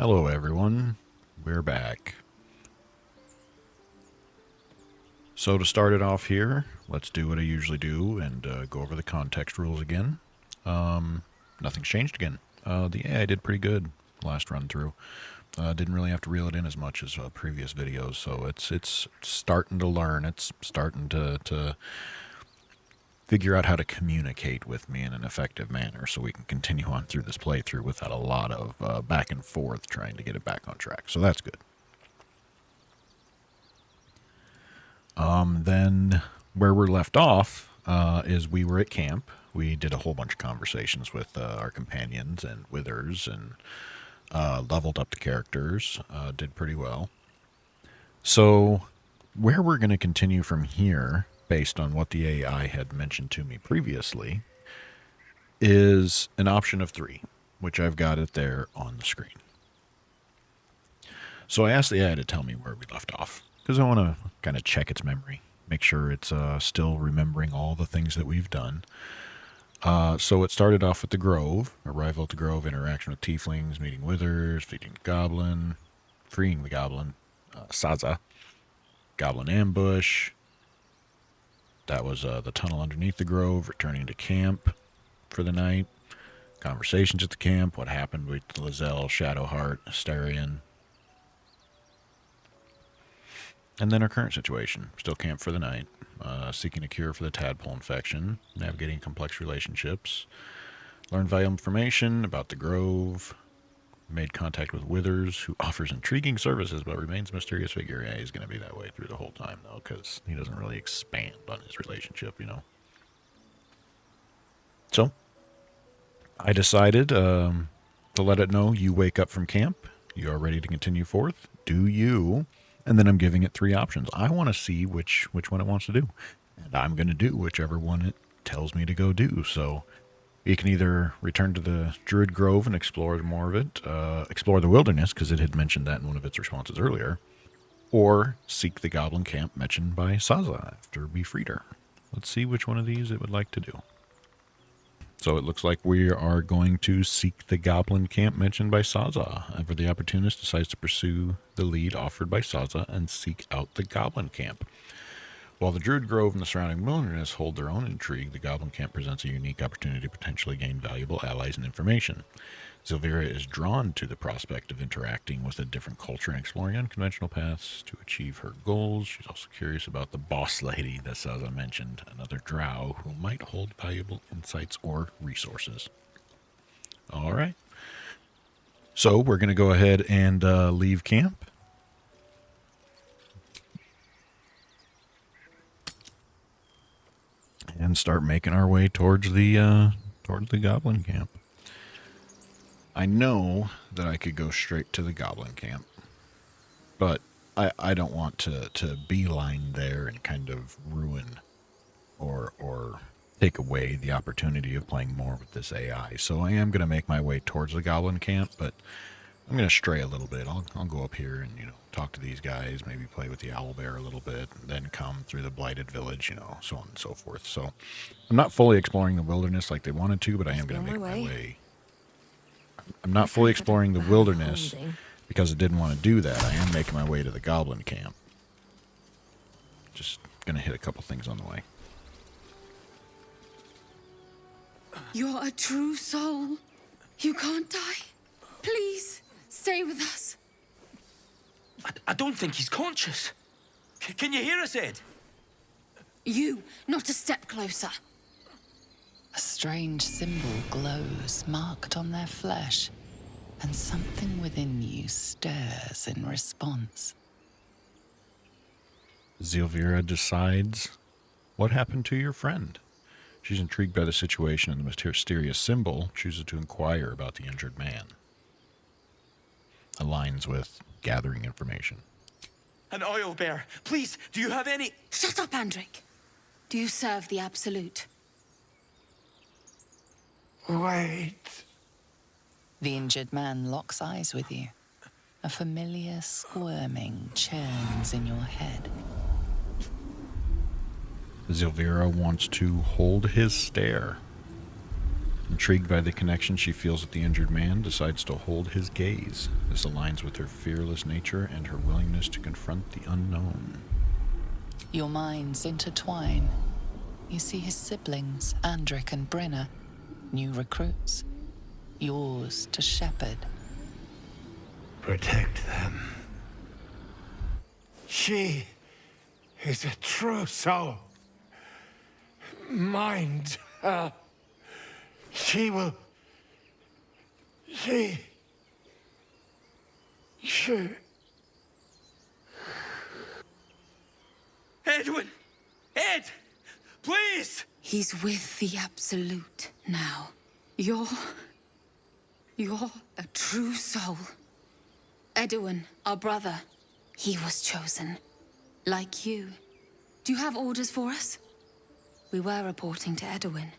Hello everyone, we're back. So to start it off here, let's do what I usually do and go over the context rules again. Nothing's changed again. The AI did pretty good last run through. Didn't really have to reel it in as much as previous videos, so it's starting to learn. It's starting to figure out how to communicate with me in an effective manner so we can continue on through this playthrough without a lot of back and forth trying to get it back on track. So that's good. Then where we're left off is we were at camp. We did a whole bunch of conversations with our companions and withers and leveled up the characters. Did pretty well. So where we're going to continue from here, based on what the AI had mentioned to me previously, is an option of 3, which I've got it there on the screen. So I asked the AI to tell me where we left off, because I want to kind of check its memory, make sure it's still remembering all the things that we've done. So it started off with the Grove, arrival at the Grove, interaction with Tieflings, meeting withers, feeding the goblin, freeing the goblin, Saza, goblin ambush. That was the tunnel underneath the Grove, returning to camp for the night, conversations at the camp, what happened with Lizelle, Shadowheart, Astarion. And then our current situation, still camp for the night, seeking a cure for the tadpole infection, navigating complex relationships, learned valuable information about the Grove, made contact with Withers, who offers intriguing services but remains a mysterious figure. Yeah, he's going to be that way through the whole time, though, because he doesn't really expand on his relationship, you know. So, I decided to let it know you wake up from camp, you are ready to continue forth, do you? And then I'm giving it 3 options. I want to see which one it wants to do. And I'm going to do whichever one it tells me to go do. So you can either return to the Druid Grove and explore more of it, explore the wilderness, because it had mentioned that in one of its responses earlier, or seek the goblin camp mentioned by Saza after we freed her. Let's see which one of these it would like to do. So it looks like we are going to seek the goblin camp mentioned by Saza. Ever the opportunist decides to pursue the lead offered by Saza and seek out the goblin camp. While the Druid Grove and the surrounding wilderness hold their own intrigue, the goblin camp presents a unique opportunity to potentially gain valuable allies and information. Zilvira is drawn to the prospect of interacting with a different culture and exploring unconventional paths to achieve her goals. She's also curious about the boss lady that Saza mentioned, another drow who might hold valuable insights or resources. All right. So we're going to go ahead and leave camp. And start making our way towards the goblin camp. I know that I could go straight to the goblin camp, but I don't want to beeline there and kind of ruin or take away the opportunity of playing more with this AI. So I am going to make my way towards the goblin camp, but I'm going to stray a little bit. I'll go up here and, talk to these guys, maybe play with the OwlBear a little bit, and then come through the blighted village, so on and so forth. So I'm not fully exploring the wilderness like they wanted to, but I am going to make my way. I'm not fully exploring the wilderness because I didn't want to do that. I am making my way to the goblin camp. Just going to hit a couple things on the way. You're a true soul. You can't die. Please, stay with us. I don't think he's conscious. Can you hear us, Ed? You, not a step closer. A strange symbol glows, marked on their flesh, and something within you stirs in response. Zilvira decides what happened to your friend. She's intrigued by the situation and the mysterious symbol, chooses to inquire about the injured man. Aligns with gathering information. An OwlBear, please, do you have any... Shut up, Andric. Do you serve the Absolute? Wait. The injured man locks eyes with you. A familiar squirming churns in your head. Zilvira wants to hold his stare. Intrigued by the connection she feels with the injured man, decides to hold his gaze. This aligns with her fearless nature and her willingness to confront the unknown. Your minds intertwine. You see his siblings, Andric and Brenna, new recruits. Yours to shepherd. Protect them. She is a true soul. Mind her. She will... She... Edwin! Ed! Please! He's with the Absolute now. You're a true soul. Edwin, our brother, he was chosen. Like you. Do you have orders for us? We were reporting to Edwin.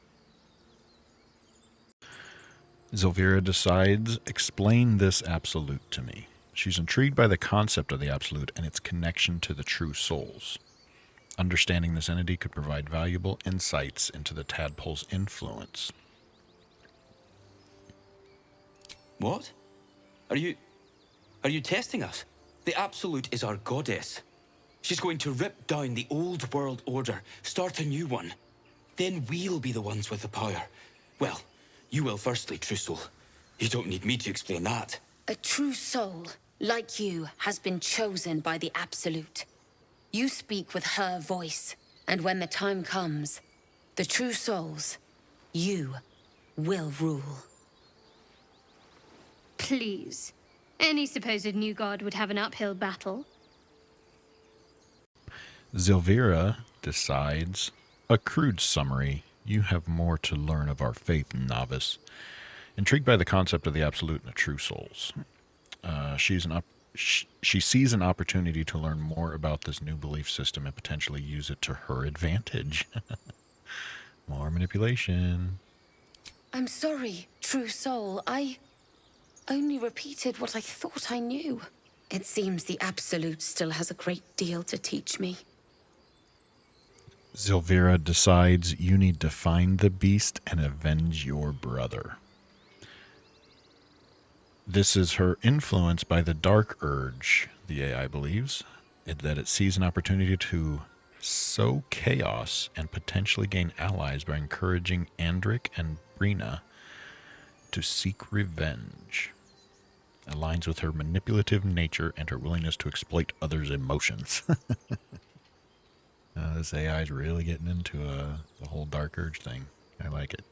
Zelvira decides, explain this Absolute to me. She's intrigued by the concept of the Absolute and its connection to the true souls. Understanding this entity could provide valuable insights into the tadpole's influence. What? Are you testing us? The Absolute is our goddess. She's going to rip down the old world order, start a new one. Then we'll be the ones with the power. Well, you will firstly, true soul. You don't need me to explain that. A true soul, like you, has been chosen by the Absolute. You speak with her voice, and when the time comes, the true souls, you will rule. Please. Any supposed new god would have an uphill battle. Zelvira decides, a crude summary. You have more to learn of our faith, novice. Intrigued by the concept of the Absolute and the true souls. She sees an opportunity to learn more about this new belief system and potentially use it to her advantage. More manipulation. I'm sorry, true soul. I only repeated what I thought I knew. It seems the Absolute still has a great deal to teach me. Zelvira decides you need to find the beast and avenge your brother. This is her influence by the dark urge, the AI believes, that it sees an opportunity to sow chaos and potentially gain allies by encouraging Andric and Brina to seek revenge. Aligns with her manipulative nature and her willingness to exploit others' emotions. This AI is really getting into the whole dark urge thing. I like it.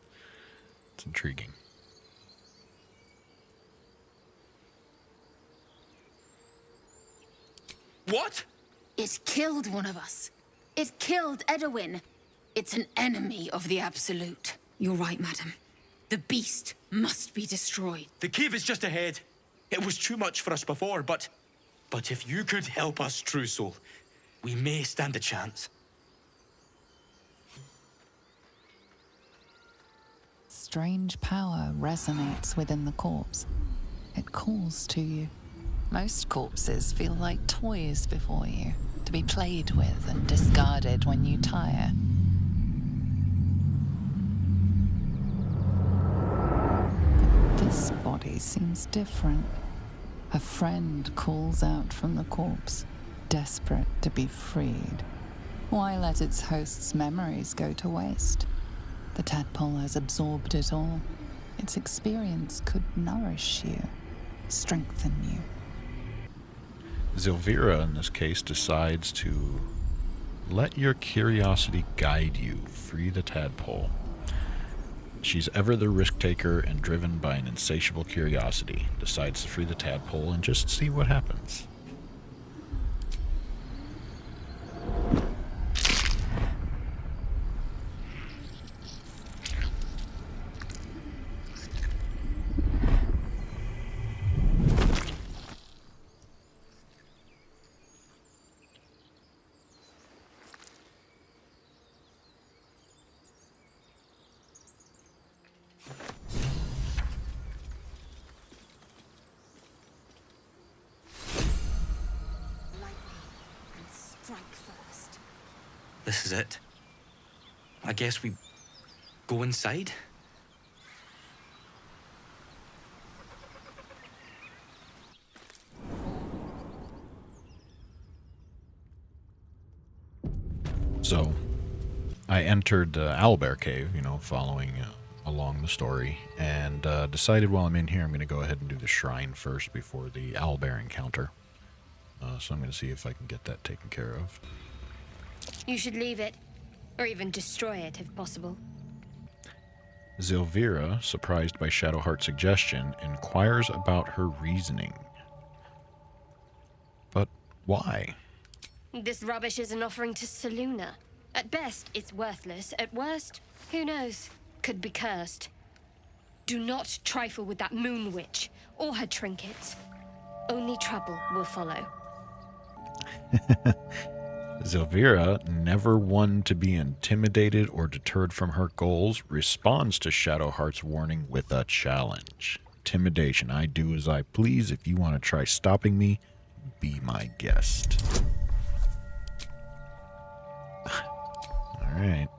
It's intriguing. What? It killed one of us. It killed Edwin. It's an enemy of the Absolute. You're right, madam. The beast must be destroyed. The cave is just ahead. It was too much for us before, but if you could help us, true soul, we may stand a chance. Strange power resonates within the corpse. It calls to you. Most corpses feel like toys before you, to be played with and discarded when you tire. But this body seems different. A friend calls out from the corpse, desperate to be freed. Why let its host's memories go to waste? The tadpole has absorbed it all. Its experience could nourish you, strengthen you. Zelvira, in this case, decides to let your curiosity guide you. Free the tadpole. She's ever the risk taker and driven by an insatiable curiosity. Decides to free the tadpole and just see what happens. This is it. I guess we go inside? So I entered the OwlBear cave, following along the story, and decided while I'm in here I'm going to go ahead and do the shrine first before the OwlBear encounter. So I'm going to see if I can get that taken care of. You should leave it, or even destroy it if possible. Zilvira, surprised by Shadowheart's suggestion, inquires about her reasoning. But why? This rubbish is an offering to Selûne. At best, it's worthless. At worst, who knows? Could be cursed. Do not trifle with that moon witch, or her trinkets. Only trouble will follow. Zilvira, never one to be intimidated or deterred from her goals, responds to Shadowheart's warning with a challenge. Intimidation. I do as I please. If you want to try stopping me, be my guest. Alright.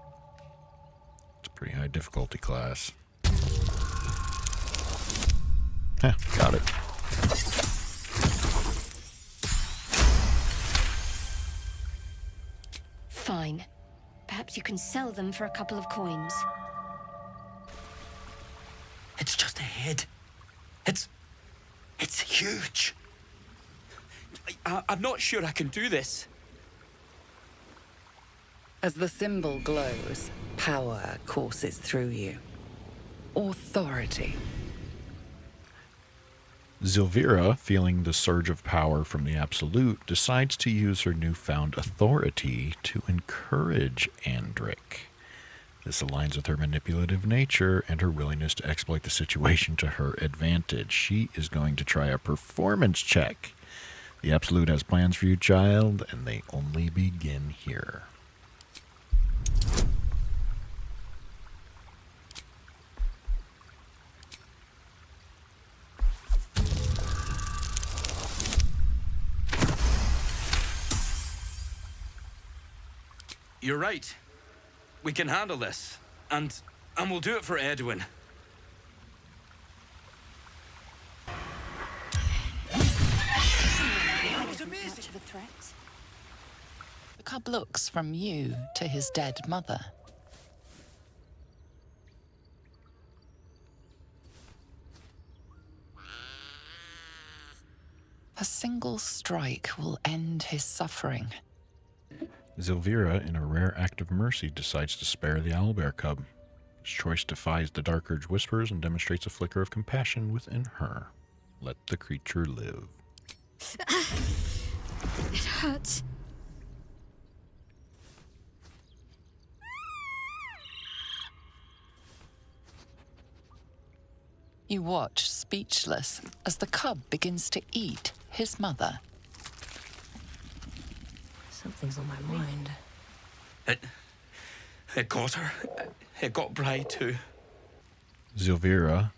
It's a pretty high difficulty class. Got it. Fine. Perhaps you can sell them for a couple of coins. It's just a head. It's huge. I'm not sure I can do this. As the symbol glows, power courses through you. Authority. Zilvira, feeling the surge of power from the Absolute, decides to use her newfound authority to encourage Andric. This aligns with her manipulative nature and her willingness to exploit the situation to her advantage. She is going to try a performance check. The Absolute has plans for you, child, and they only begin here. You're right. We can handle this. And we'll do it for Edwin. That was amazing. Much of a threat. The cub looks from you to his dead mother. A single strike will end his suffering. Zilvira, in a rare act of mercy, decides to spare the owlbear cub. His choice defies the Dark Urge whispers and demonstrates a flicker of compassion within her. Let the creature live. It hurts. You watch, speechless, as the cub begins to eat his mother. Something's on my mind. It got her. It got Bri too. Zilvira,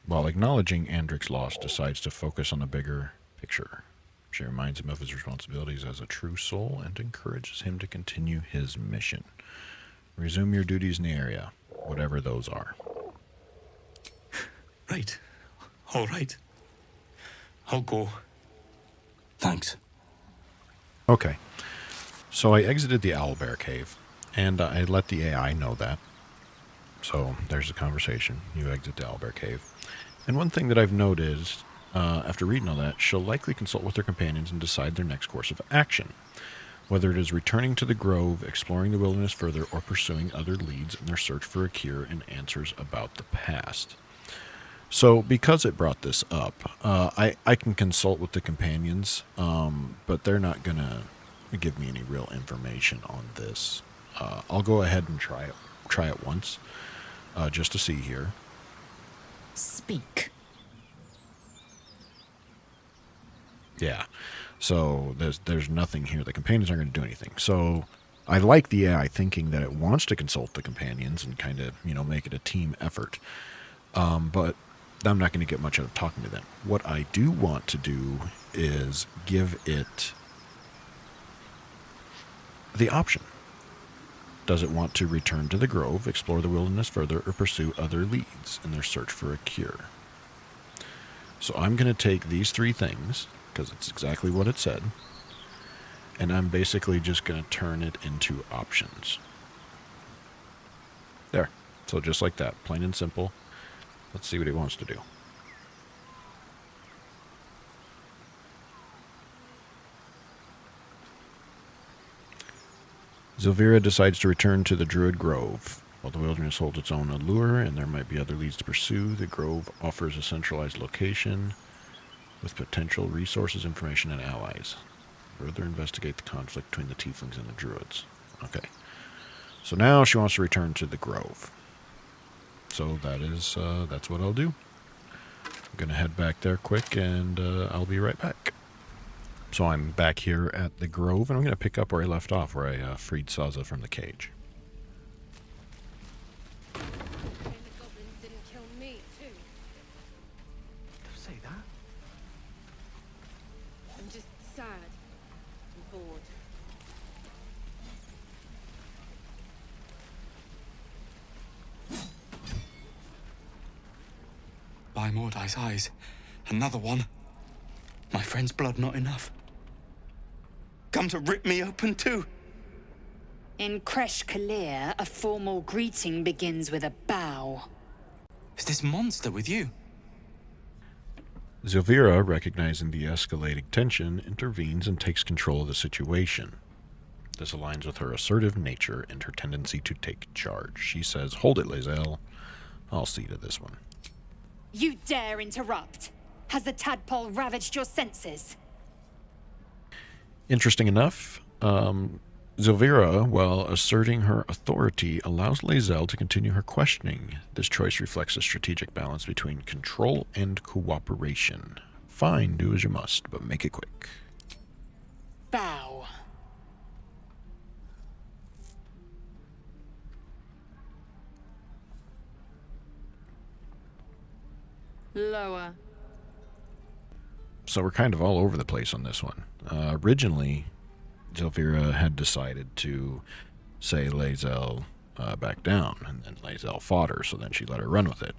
while acknowledging Andric's loss, decides to focus on the bigger picture. She reminds him of his responsibilities as a true soul and encourages him to continue his mission. Resume your duties in the area, whatever those are. Right. All right. I'll go. Thanks. Okay. So I exited the owlbear cave, and I let the AI know that. So there's a conversation. You exit the owlbear cave. And one thing that I've noticed, after reading all that, she'll likely consult with her companions and decide their next course of action. Whether it is returning to the grove, exploring the wilderness further, or pursuing other leads in their search for a cure and answers about the past. So because it brought this up, I can consult with the companions, but they're not going to give me any real information on this. I'll go ahead and try it once, just to see here. Speak. Yeah, so there's nothing here. The companions aren't going to do anything. So I like the AI thinking that it wants to consult the companions and kind of, make it a team effort. But I'm not going to get much out of talking to them. What I do want to do is give it the option. Does it want to return to the grove, explore the wilderness further, or pursue other leads in their search for a cure? So I'm going to take these three things, because it's exactly what it said, And I'm basically just going to turn it into options. There. So just like that, plain and simple. Let's see what he wants to do. Zilvira decides to return to the Druid Grove. While the wilderness holds its own allure and there might be other leads to pursue, the Grove offers a centralized location with potential resources, information, and allies. Further investigate the conflict between the Tieflings and the Druids. Okay. So now she wants to return to the Grove. So that's what I'll do. I'm going to head back there quick, and I'll be right back. So I'm back here at the Grove, and I'm going to pick up where I left off, where I freed Saza from the cage. The goblins didn't kill me, too. Don't say that. I'm just sad and bored. By Mordai's eyes, another one. My friend's blood not enough. Come to rip me open too. In Kresh Kalir, a formal greeting begins with a bow. Is this monster with you? Zilvira, recognizing the escalating tension, intervenes and takes control of the situation. This aligns with her assertive nature and her tendency to take charge. She says, "Hold it, Lae'zel. I'll see to this one." You dare interrupt? Has the tadpole ravaged your senses? Interesting enough, Zilvira, while asserting her authority, allows Lae'zel to continue her questioning. This choice reflects a strategic balance between control and cooperation. Fine, do as you must, but make it quick. Bow. Lower. So we're kind of all over the place on this one. Originally, Zilvira had decided to say Lae'zel back down, and then Lae'zel fought her, so then she let her run with it.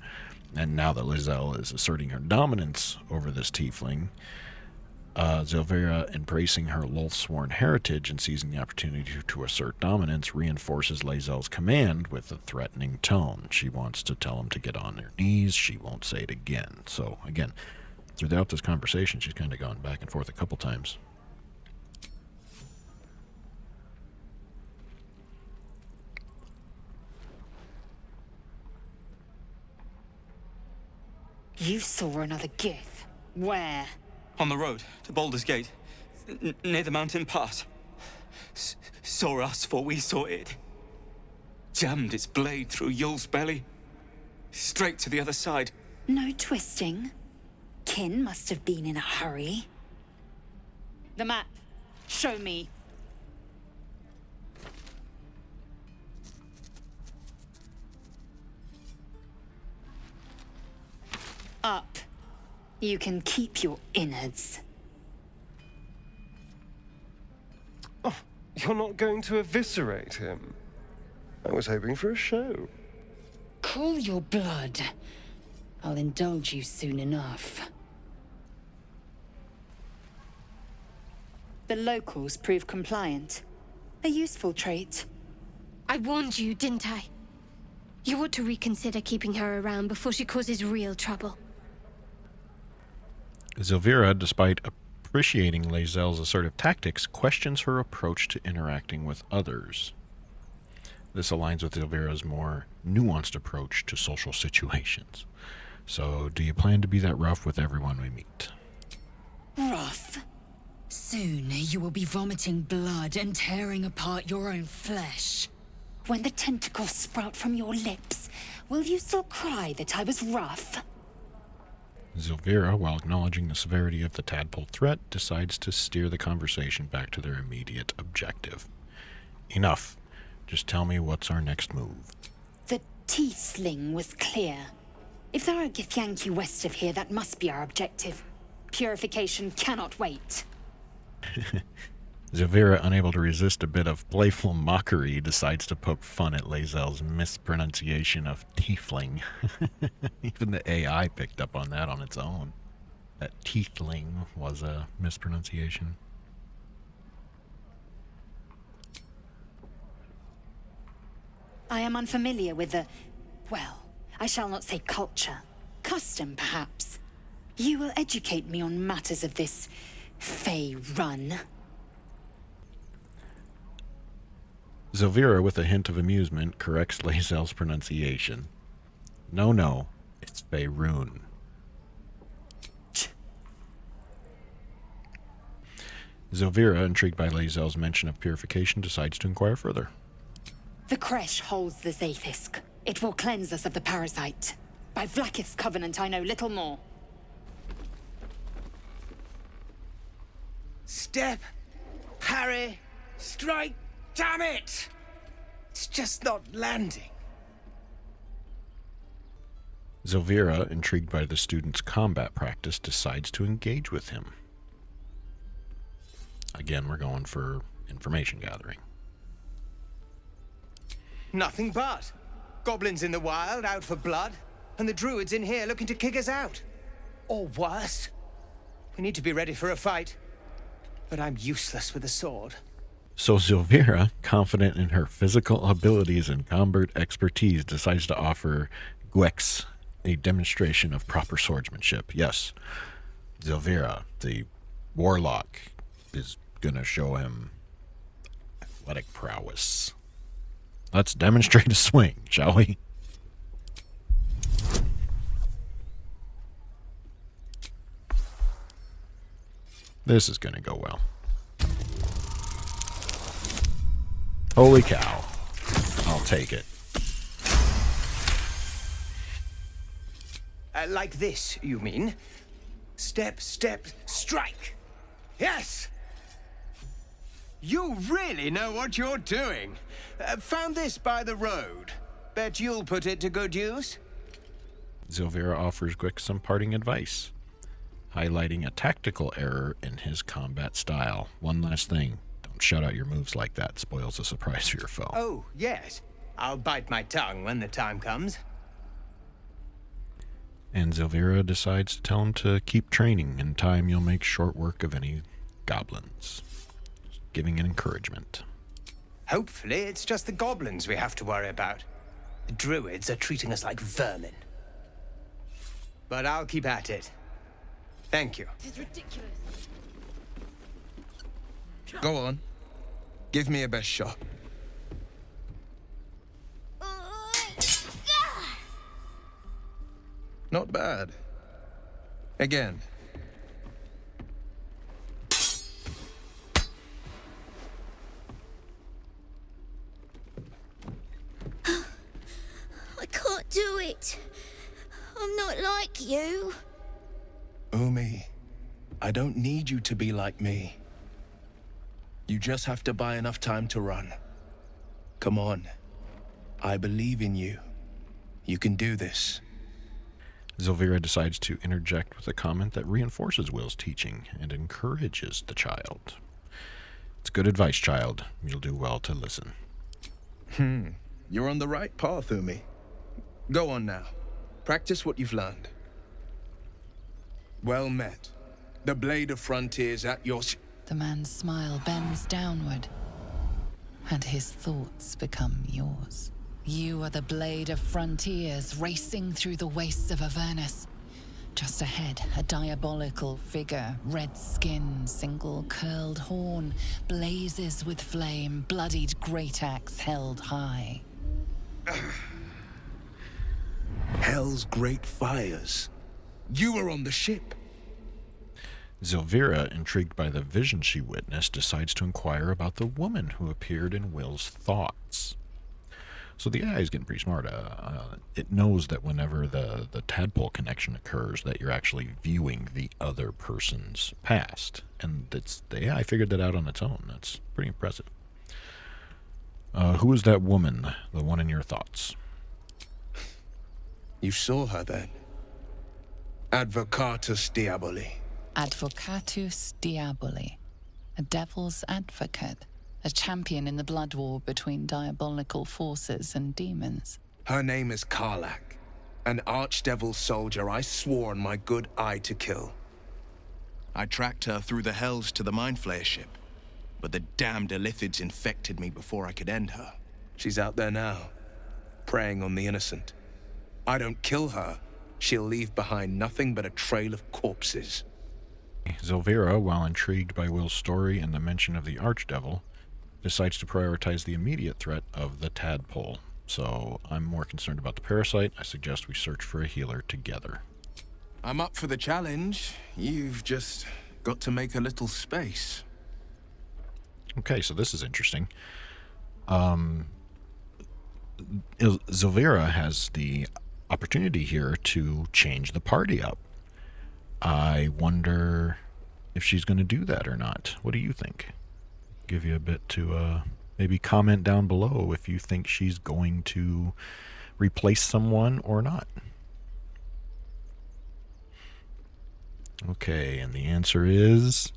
And now that Lae'zel is asserting her dominance over this tiefling, Zilvira, embracing her Lolth-sworn heritage and seizing the opportunity to assert dominance, reinforces Lae'zel's command with a threatening tone. She wants to tell him to get on their knees. She won't say it again. So, again, throughout this conversation, she's kind of gone back and forth a couple times. You saw another Gith. Where? On the road to Baldur's Gate, near the mountain pass. Saw us, for we saw it. Jammed its blade through Yul's belly. Straight to the other side. No twisting. Kin must have been in a hurry. The map. Show me. Up. You can keep your innards. Oh, you're not going to eviscerate him? I was hoping for a show. Cool your blood. I'll indulge you soon enough. The locals prove compliant. A useful trait. I warned you, didn't I? You ought to reconsider keeping her around before she causes real trouble. Zilvira, despite appreciating Lae'zel's assertive tactics, questions her approach to interacting with others. This aligns with Zilvira's more nuanced approach to social situations. So, do you plan to be that rough with everyone we meet? Rough. Soon you will be vomiting blood and tearing apart your own flesh. When the tentacles sprout from your lips, will you still cry that I was rough? Zilvira, while acknowledging the severity of the tadpole threat, decides to steer the conversation back to their immediate objective. Enough. Just tell me what's our next move. The Tiefling was clear. If there are Githyanki west of here, that must be our objective. Purification cannot wait. Zilvira, unable to resist a bit of playful mockery, decides to poke fun at Lae'zel's mispronunciation of tiefling. Even the AI picked up on that on its own. That tiefling was a mispronunciation. I am unfamiliar with the... well, I shall not say culture. Custom, perhaps. You will educate me on matters of this... Fey run. Zelvira, with a hint of amusement, corrects Lae'zel's pronunciation. No, it's Faerun. Zelvira, intrigued by Lae'zel's mention of purification, decides to inquire further. The creche holds the Zaithisk. It will cleanse us of the parasite. By Vlaakith's covenant, I know little more. Step, parry, strike, damn it! It's just not landing. Zelvira, intrigued by the student's combat practice, decides to engage with him. Again, we're going for information gathering. Nothing but. Goblins in the wild, out for blood, and the druids in here looking to kick us out. Or worse. We need to be ready for a fight. But I'm useless with a sword. So Zelvira, confident in her physical abilities and combat expertise, decides to offer Gwex a demonstration of proper swordsmanship. Yes, Zelvira, the warlock, is going to show him athletic prowess. Let's demonstrate a swing, shall we? This is going to go well. Holy cow. I'll take it. Like this, you mean? Step, step, strike! Yes! You really know what you're doing. Found this by the road. Bet you'll put it to good use. Zelvira offers Gwick some parting advice, highlighting a tactical error in his combat style. One last thing. Don't shout out your moves like that. Spoils the surprise for your foe. Oh, yes. I'll bite my tongue when the time comes. And Zelvira decides to tell him to keep training. In time, you'll make short work of any goblins. Giving an encouragement. Hopefully, it's just the goblins we have to worry about. The druids are treating us like vermin. But I'll keep at it. Thank you. This is ridiculous. Go on. Give me a best shot. Not bad. Again. I can't do it. I'm not like you. Umi, I don't need you to be like me. You just have to buy enough time to run. Come on. I believe in you. You can do this. Zelvira decides to interject with a comment that reinforces Will's teaching and encourages the child. It's good advice, child. You'll do well to listen. You're on the right path, Umi. Go on now. Practice what you've learned. Well met. The Blade of Frontiers at your... The man's smile bends downward, and his thoughts become yours. You are the Blade of Frontiers, racing through the wastes of Avernus. Just ahead, a diabolical figure, red skin, single curled horn, blazes with flame, bloodied great axe held high. Hell's great fires. You were on the ship. Zelvira, intrigued by the vision she witnessed, decides to inquire about the woman who appeared in Will's thoughts. So the AI is getting pretty smart. It knows that whenever the tadpole connection occurs, that you're actually viewing the other person's past. And the AI figured that out on its own. That's pretty impressive. Who is that woman, the one in your thoughts? You saw her then. Advocatus Diaboli. Advocatus Diaboli. A devil's advocate. A champion in the blood war between diabolical forces and demons. Her name is Karlach, an archdevil soldier I swore on my good eye to kill. I tracked her through the hells to the Mind Flayer ship, but the damned Illithids infected me before I could end her. She's out there now, preying on the innocent. I don't kill her, she'll leave behind nothing but a trail of corpses. Zelvira, while intrigued by Wyll's story and the mention of the Archdevil, decides to prioritize the immediate threat of the tadpole. So I'm more concerned about the parasite. I suggest we search for a healer together. I'm up for the challenge. You've just got to make a little space. Okay, so this is interesting. Zelvira has the opportunity here to change the party up. I wonder if she's going to do that or not. What do you think? Give you a bit to maybe comment down below if you think she's going to replace someone or not. Okay, and the answer is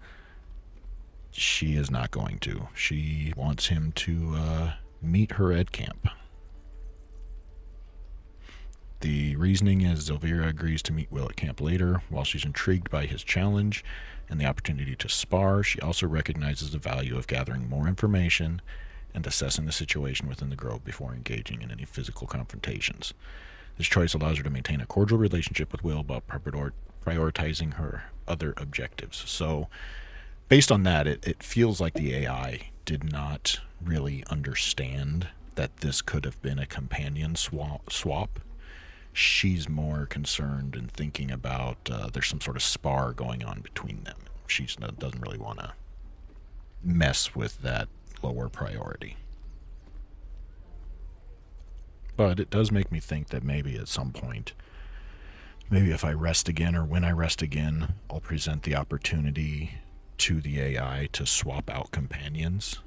she is not going to. She wants him to meet her at camp. The reasoning is Zelvira agrees to meet Wyll at camp later. While she's intrigued by his challenge and the opportunity to spar, she also recognizes the value of gathering more information and assessing the situation within the grove before engaging in any physical confrontations. This choice allows her to maintain a cordial relationship with Wyll while prioritizing her other objectives. So, based on that, it feels like the AI did not really understand that this could have been a companion swap. She's more concerned and thinking about there's some sort of spar going on between them. She doesn't really want to mess with that lower priority. But it does make me think that maybe at some point, maybe if I rest again or when I rest again, I'll present the opportunity to the AI to swap out companions.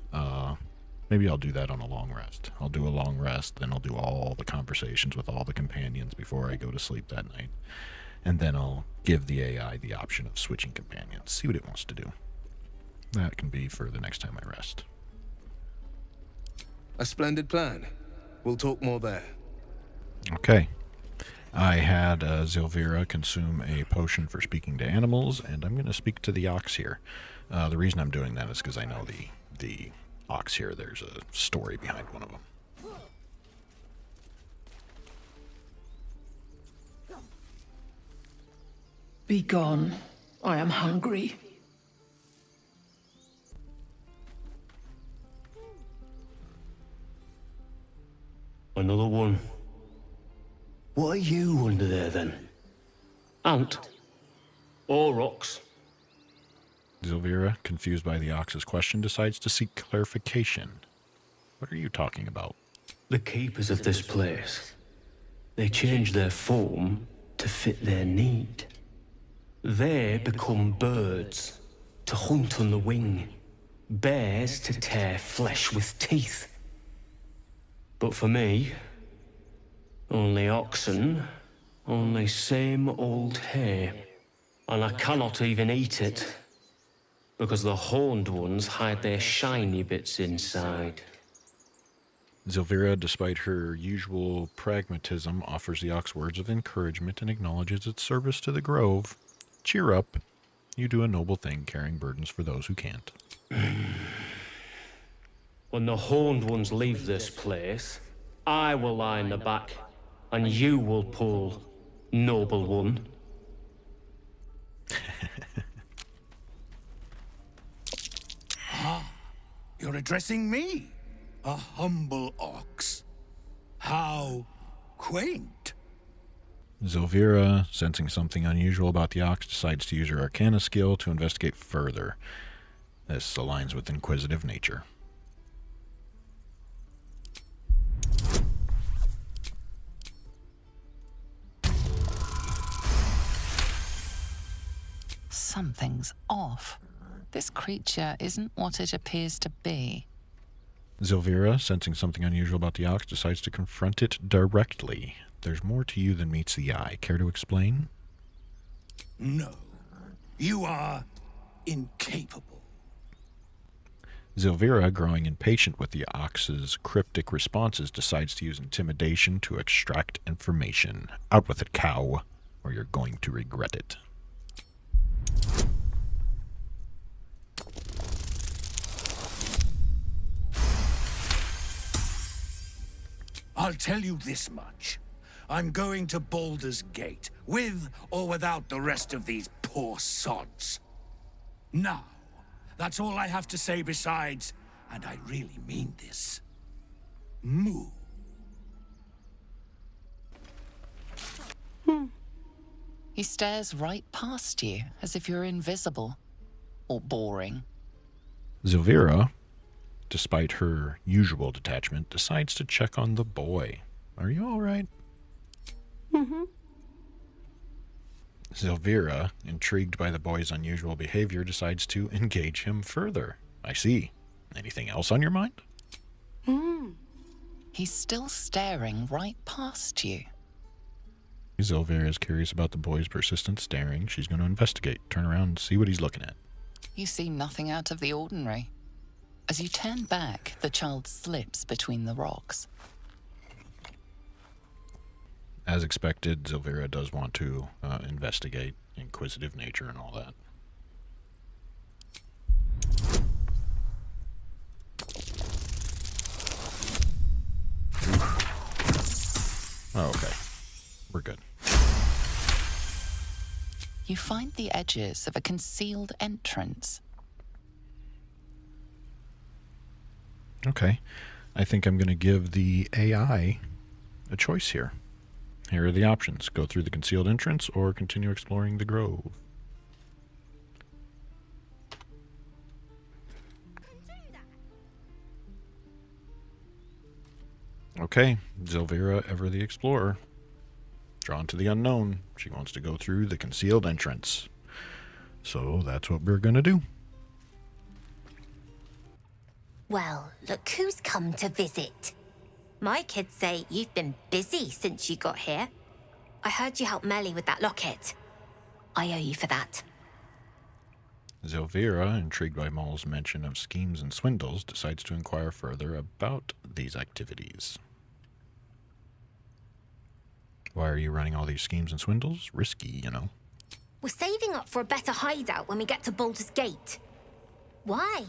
Maybe I'll do that on a long rest. I'll do a long rest, then I'll do all the conversations with all the companions before I go to sleep that night. And then I'll give the AI the option of switching companions, see what it wants to do. That can be for the next time I rest. A splendid plan. We'll talk more there. Okay. I had Zelvira consume a potion for speaking to animals, and I'm going to speak to the ox here. The reason I'm doing that is because I know the ox here, there's a story behind one of them. Be gone. I am hungry. Another one. What are you under there, then? Ant? Or ox? Zelvira, confused by the ox's question, decides to seek clarification. What are you talking about? The keepers of this place. They change their form to fit their need. They become birds, to hunt on the wing. Bears to tear flesh with teeth. But for me, only oxen, only same old hay. And I cannot even eat it. Because the horned ones hide their shiny bits inside. Zelvira, despite her usual pragmatism, offers the ox words of encouragement and acknowledges its service to the grove. Cheer up. You do a noble thing, carrying burdens for those who can't. When the horned ones leave this place, I will lie in the back, and you will pull, noble one. You're addressing me, a humble ox. How quaint. Zelvira, sensing something unusual about the ox, decides to use her arcana skill to investigate further. This aligns with inquisitive nature. Something's off. This creature isn't what it appears to be. Zelvira, sensing something unusual about the ox, decides to confront it directly. There's more to you than meets the eye. Care to explain? No. You are incapable. Zelvira, growing impatient with the ox's cryptic responses, decides to use intimidation to extract information. Out with it, cow, or you're going to regret it. I'll tell you this much. I'm going to Baldur's Gate, with or without the rest of these poor sods. Now, that's all I have to say besides, and I really mean this, moo. He stares right past you, as if you're invisible. Or boring. Zilvira, despite her usual detachment, decides to check on the boy. Are you all right? Mm-hmm. Zilvira, intrigued by the boy's unusual behavior, decides to engage him further. I see. Anything else on your mind? He's still staring right past you. Zilvira is curious about the boy's persistent staring. She's going to investigate, turn around, and see what he's looking at. You see nothing out of the ordinary. As you turn back, the child slips between the rocks. As expected, Zilvira does want to investigate, inquisitive nature and all that. Oh, okay. We're good. You find the edges of a concealed entrance. Okay. I think I'm going to give the AI a choice here. Here are the options. Go through the concealed entrance or continue exploring the grove. Okay, Zilvira, ever the explorer. Drawn to the unknown. She wants to go through the concealed entrance. So that's what we're going to do. Well, look who's come to visit. My kids say you've been busy since you got here. I heard you helped Melly with that locket. I owe you for that. Zilvira, intrigued by Maul's mention of schemes and swindles, decides to inquire further about these activities. Why are you running all these schemes and swindles? Risky, you know. We're saving up for a better hideout when we get to Baldur's Gate. Why?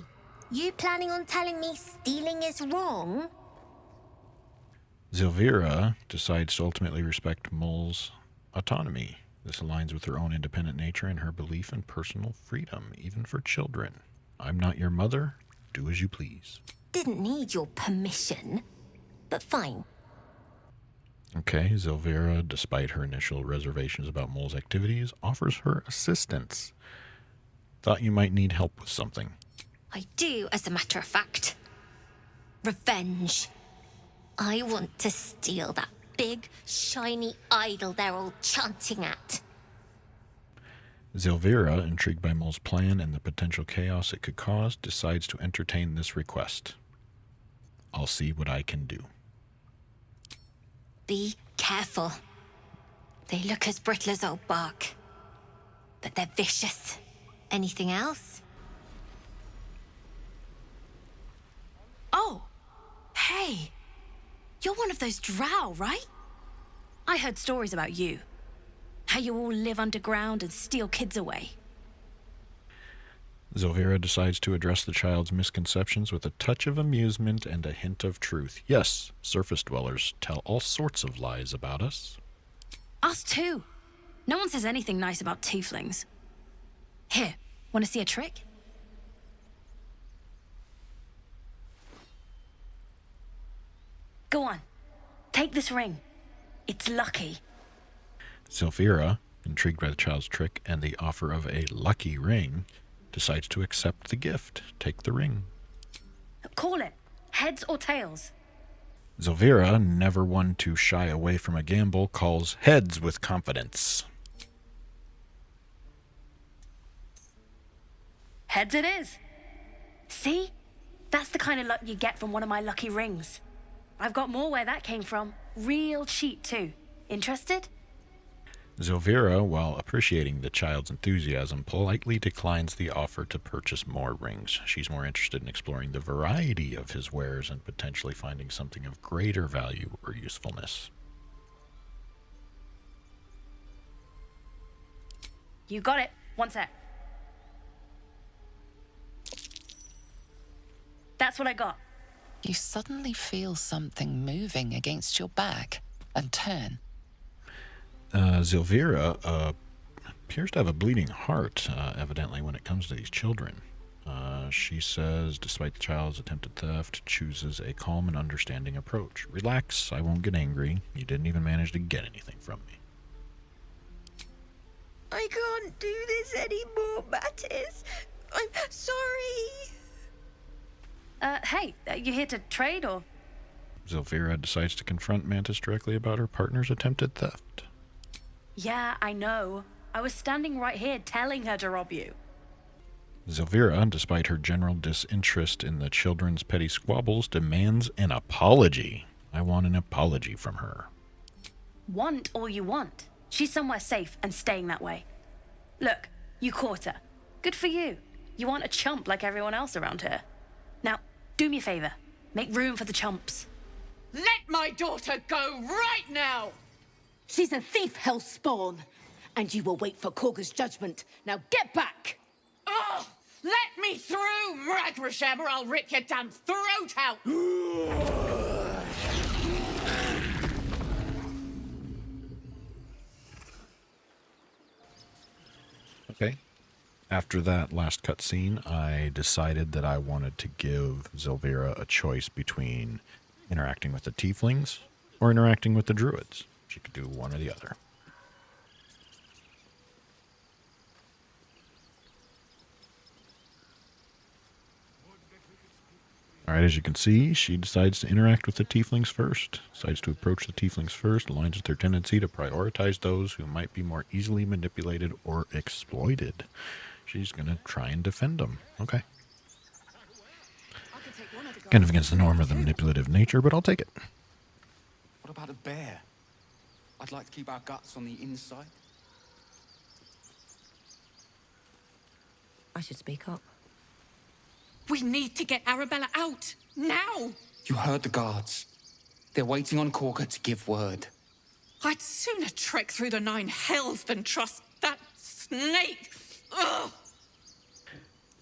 You planning on telling me stealing is wrong? Zilvira decides to ultimately respect Mul's autonomy. This aligns with her own independent nature and her belief in personal freedom, even for children. I'm not your mother. Do as you please. Didn't need your permission, but fine. Okay, Zilvira, despite her initial reservations about Mul's activities, offers her assistance. Thought you might need help with something. I do, as a matter of fact. Revenge. I want to steal that big, shiny idol they're all chanting at. Zilvira, intrigued by Mul's plan and the potential chaos it could cause, decides to entertain this request. I'll see what I can do. Be careful. They look as brittle as old bark, but they're vicious. Anything else? Oh, hey. You're one of those drow, right? I heard stories about you. How you all live underground and steal kids away. Zilvira decides to address the child's misconceptions with a touch of amusement and a hint of truth. Yes, surface dwellers tell all sorts of lies about us. Us too. No one says anything nice about tieflings. Here, want to see a trick? Go on. Take this ring. It's lucky. Zilvira, intrigued by the child's trick and the offer of a lucky ring, decides to accept the gift. Take the ring. Call it. Heads or tails? Zilvira, never one to shy away from a gamble, calls heads with confidence. Heads it is. See? That's the kind of luck you get from one of my lucky rings. I've got more where that came from. Real cheap, too. Interested? Zilvira, while appreciating the child's enthusiasm, politely declines the offer to purchase more rings. She's more interested in exploring the variety of his wares and potentially finding something of greater value or usefulness. You got it. One sec. That's what I got. You suddenly feel something moving against your back and turn. Zilvira appears to have a bleeding heart, evidently, when it comes to these children. She says, despite the child's attempted theft, chooses a calm and understanding approach. Relax, I won't get angry. You didn't even manage to get anything from me. I can't do this anymore, Mattis. I'm sorry. Hey, you here to trade or? Zilvira decides to confront Mantis directly about her partner's attempted theft. Yeah, I know. I was standing right here telling her to rob you. Zilvira, despite her general disinterest in the children's petty squabbles, demands an apology. I want an apology from her. Want all you want. She's somewhere safe and staying that way. Look, you caught her. Good for you. You aren't a chump like everyone else around here. Now, do me a favor. Make room for the chumps. Let my daughter go right now! She's a thief, hellspawn. And you will wait for Korga's judgment. Now get back! Oh, let me through, Mragrashem, or I'll rip your damn throat out! Okay. After that last cutscene, I decided that I wanted to give Zilvira a choice between interacting with the Tieflings or interacting with the Druids. She could do one or the other. Alright, as you can see, she decides to interact with the Tieflings first. Decides to approach the Tieflings first, aligns with their tendency to prioritize those who might be more easily manipulated or exploited. She's going to try and defend them. Okay. Kind of against the norm of the manipulative nature, but I'll take it. What about a bear? I'd like to keep our guts on the inside. I should speak up. We need to get Arabella out, now! You heard the guards. They're waiting on Korga to give word. I'd sooner trek through the 9 hells than trust that snake! Ugh!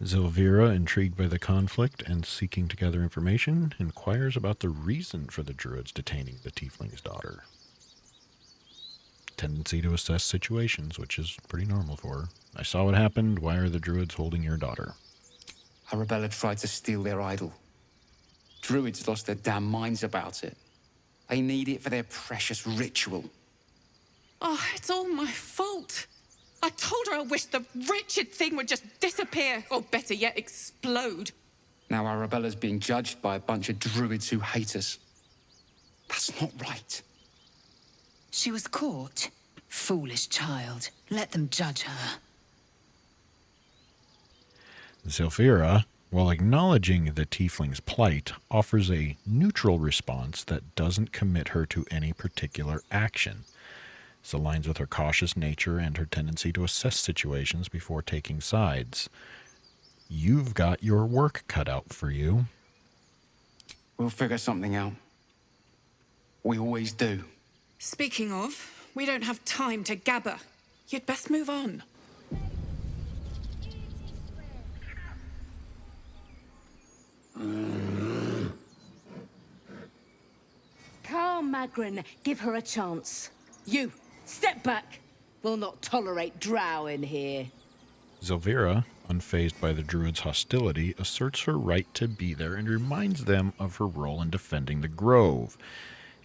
Zilvira, intrigued by the conflict and seeking to gather information, inquires about the reason for the Druids detaining the Tiefling's daughter. Tendency to assess situations, which is pretty normal for her. I saw what happened. Why are the Druids holding your daughter? Arabella tried to steal their idol. Druids lost their damn minds about it. They need it for their precious ritual. Oh, it's all my fault. I told her I wished the wretched thing would just disappear, or better yet, explode. Now Arabella's being judged by a bunch of druids who hate us. That's not right. She was caught. Foolish child. Let them judge her. Zilvira, while acknowledging the Tiefling's plight, offers a neutral response that doesn't commit her to any particular action. This aligns with her cautious nature and her tendency to assess situations before taking sides. You've got your work cut out for you. We'll figure something out. We always do. Speaking of, we don't have time to gabber. You'd best move on. Calm, Magrin. Give her a chance. You, step back. We'll not tolerate drow in here. Zilvira, unfazed by the Druid's hostility, asserts her right to be there and reminds them of her role in defending the grove.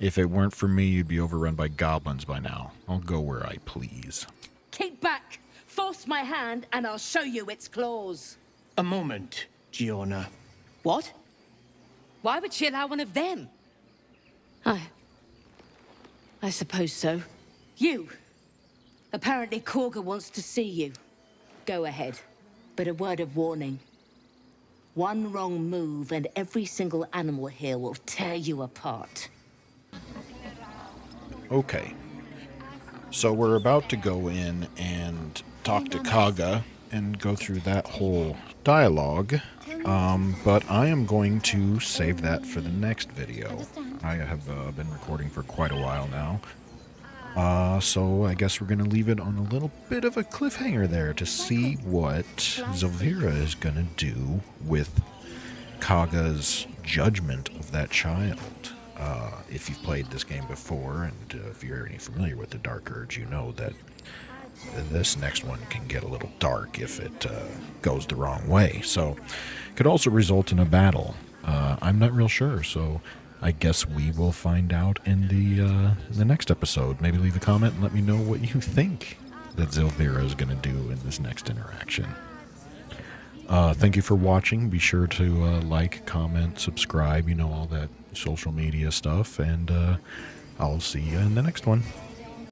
If it weren't for me, you'd be overrun by goblins by now. I'll go where I please. Keep back. Force my hand and I'll show you its claws. A moment, Giorna. What? Why would she allow one of them? I suppose so. You. Apparently Korga wants to see you. Go ahead. But a word of warning. One wrong move and every single animal here will tear you apart. Okay. So we're about to go in and talk to Kaga and go through that whole dialogue. But I am going to save that for the next video. I have been recording for quite a while now. So I guess we're going to leave it on a little bit of a cliffhanger there to see what Zilvira is going to do with Kaga's judgment of that child. If you've played this game before, and if you're already familiar with the Dark Urge, you know that this next one can get a little dark if it goes the wrong way. So, could also result in a battle. I'm not real sure, so I guess we will find out in the next episode. Maybe leave a comment and let me know what you think that Zilvira is going to do in this next interaction. Thank you for watching. Be sure to like, comment, subscribe, all that social media stuff, and I'll see you in the next one.